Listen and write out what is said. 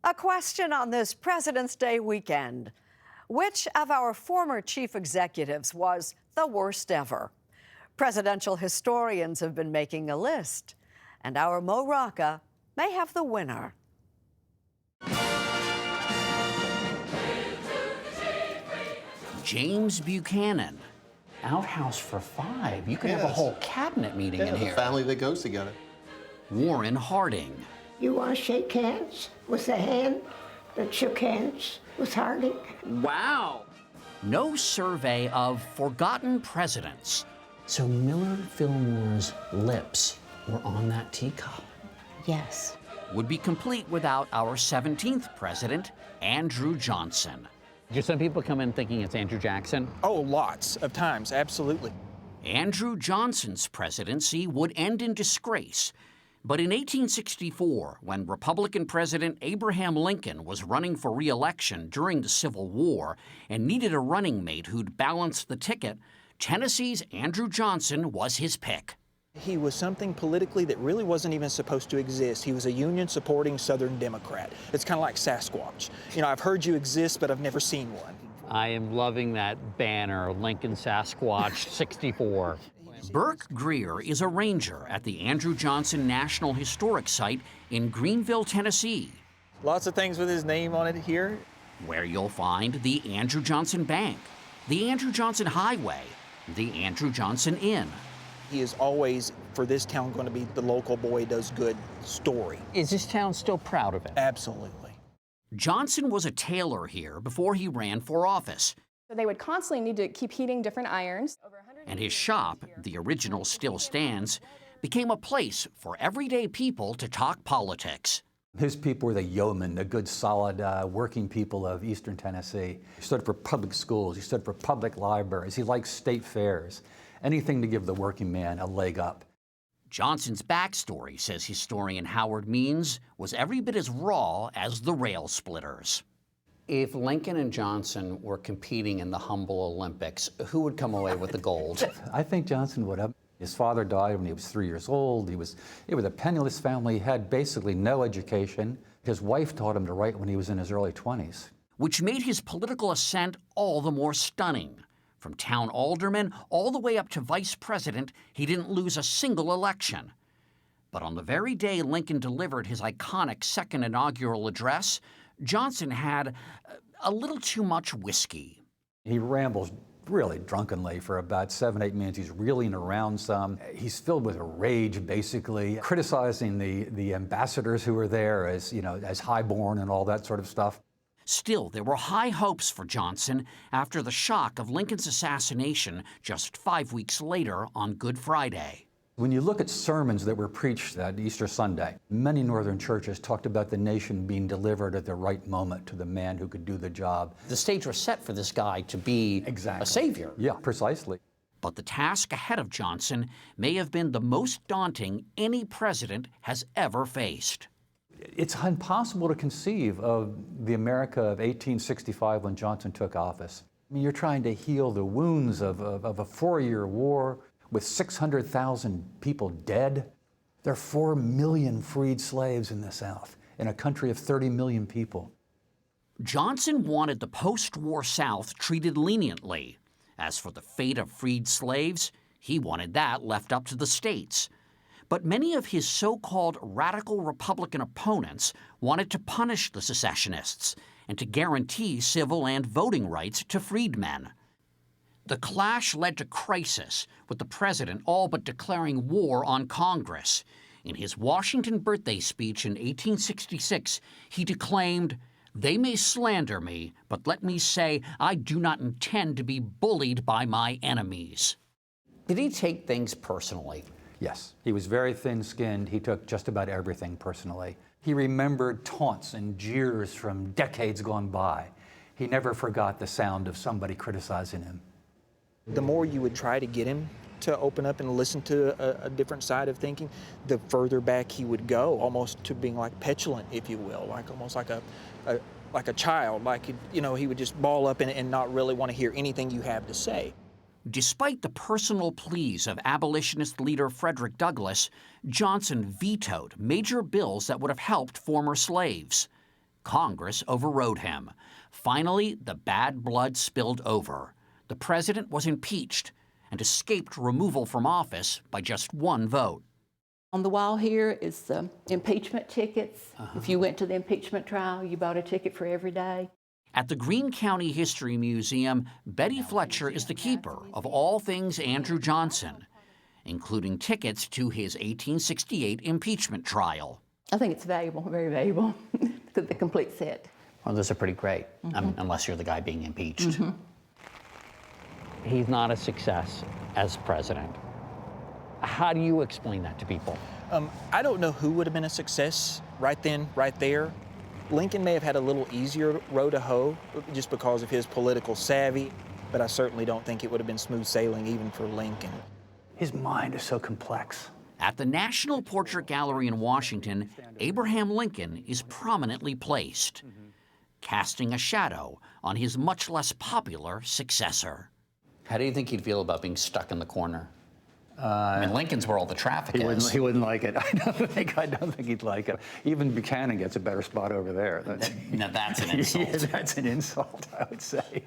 A question on this President's Day weekend. Which of our former chief executives was the worst ever? Presidential historians have been making a list, and our Mo Rocca may have the winner. James Buchanan. Outhouse for five. You could have a whole cabinet meeting in here. The family that goes together. Warren Harding. You want to shake hands with the hand that shook hands with Harding? Wow. No survey of forgotten presidents. So Millard Fillmore's lips were on that teacup. Yes. Would be complete without our 17th president, Andrew Johnson. Do some people come in thinking it's Andrew Jackson? Oh, lots of times, absolutely. Andrew Johnson's presidency would end in disgrace. But in 1864, when Republican President Abraham Lincoln was running for re-election during the Civil War and needed a running mate who'd balance the ticket, Tennessee's Andrew Johnson was his pick. He was something politically that really wasn't even supposed to exist. He was a Union-supporting Southern Democrat. It's kind of like Sasquatch. You know, I've heard you exist, but I've never seen one. I am loving that banner, Lincoln Sasquatch 64. Burke Greer is a ranger at the Andrew Johnson National Historic Site in Greenville, Tennessee. Lots of things with his name on it here. Where you'll find the Andrew Johnson Bank, the Andrew Johnson Highway, the Andrew Johnson Inn. He is always, for this town, going to be the local boy does good story. Is this town still proud of it? Absolutely. Johnson was a tailor here before he ran for office. So they would constantly need to keep heating different irons. And his shop, the original still stands, became a place for everyday people to talk politics. His people were the yeomen, the good, solid, working people of eastern Tennessee. He stood for public schools. He stood for public libraries. He liked state fairs. Anything to give the working man a leg up. Johnson's backstory, says historian Howard Means, was every bit as raw as the rail splitters. If Lincoln and Johnson were competing in the humble Olympics, who would come away with the gold? I think Johnson would have. His father died when he was 3 years old. It was a penniless family. He had basically no education. His wife taught him to write when he was in his early 20s. Which made his political ascent all the more stunning. From town alderman all the way up to vice president, he didn't lose a single election. But on the very day Lincoln delivered his iconic second inaugural address, Johnson had a little too much whiskey. He rambles really drunkenly for about 7-8 minutes. He's reeling around some. He's filled with rage, basically, criticizing the ambassadors who were there as, as highborn and all that sort of stuff. Still, there were high hopes for Johnson after the shock of Lincoln's assassination just 5 weeks later on Good Friday. When you look at sermons that were preached that Easter Sunday, many northern churches talked about the nation being delivered at the right moment to the man who could do the job. The stage was set for this guy to be a savior. Yeah, precisely. But the task ahead of Johnson may have been the most daunting any president has ever faced. It's impossible to conceive of the America of 1865 when Johnson took office. I mean, you're trying to heal the wounds of a 4-year war with 600,000 people dead. There are 4 million freed slaves in the South, in a country of 30 million people. Johnson wanted the post-war South treated leniently. As for the fate of freed slaves, he wanted that left up to the states. But many of his so-called radical Republican opponents wanted to punish the secessionists and to guarantee civil and voting rights to freedmen. The clash led to crisis, with the president all but declaring war on Congress. In his Washington birthday speech in 1866, he declaimed, "They may slander me, but let me say I do not intend to be bullied by my enemies." Did he take things personally? Yes, he was very thin-skinned. He took just about everything personally. He remembered taunts and jeers from decades gone by. He never forgot the sound of somebody criticizing him. The more you would try to get him to open up and listen to a different side of thinking, the further back he would go, almost to being like petulant, if you will, almost like a child. He would just ball up and not really want to hear anything you have to say. Despite the personal pleas of abolitionist leader Frederick Douglass, Johnson vetoed major bills that would have helped former slaves. Congress overrode him. Finally, the bad blood spilled over. The president was impeached and escaped removal from office by just one vote. On the wall here is the impeachment tickets. If you went to the impeachment trial, you bought a ticket for every day. At the Greene County History Museum, Betty Fletcher is the keeper of all things Andrew Johnson, including tickets to his 1868 impeachment trial. I think it's valuable, very valuable, the complete set. Well, those are pretty great, unless you're the guy being impeached. He's not a success as president. How do you explain that to people? I don't know who would have been a success right then, right there. Lincoln may have had a little easier row to hoe just because of his political savvy, but I certainly don't think it would have been smooth sailing even for Lincoln. His mind is so complex. At the National Portrait Gallery in Washington, Abraham Lincoln is prominently placed, casting a shadow on his much less popular successor. How do you think he'd feel about being stuck in the corner? I mean, Lincoln's where all the traffic is. He wouldn't like it. I don't think he'd like it. Even Buchanan gets a better spot over there. Now that's an insult. Yeah, that's an insult, I would say.